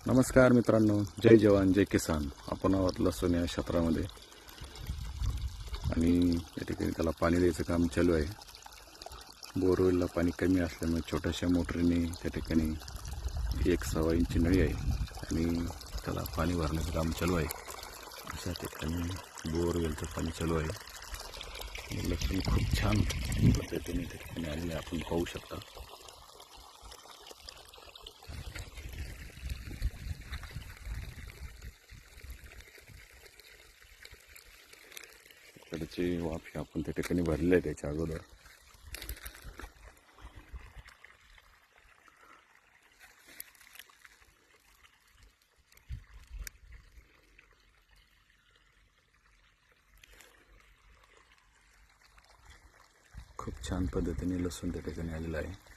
नमस्कार मित्रांनो, जय जवान जय किसान. आपण आहोत लसूण या क्षेत्रामध्ये आणि या ठिकाणी त्याला पाणी द्यायचं काम चालू आहे. बोरवेलला पाणी कमी असल्यामुळे छोट्याशा मोटरीने त्या ठिकाणी 1.25 इंची नळी आहे आणि त्याला पाणी भरण्याचं काम चालू आहे. अशा ठिकाणी बोरवेलचं पाणी चालू आहे. लसूण खूप छान पद्धतीने त्या ठिकाणी आलेले आपण पाहू शकता. इकडचे वाफे आपण त्या ठिकाणी भरले आहे त्याच्या अगोदर. खूप छान पद्धतीने लसूण त्या ठिकाणी आलेला आहे.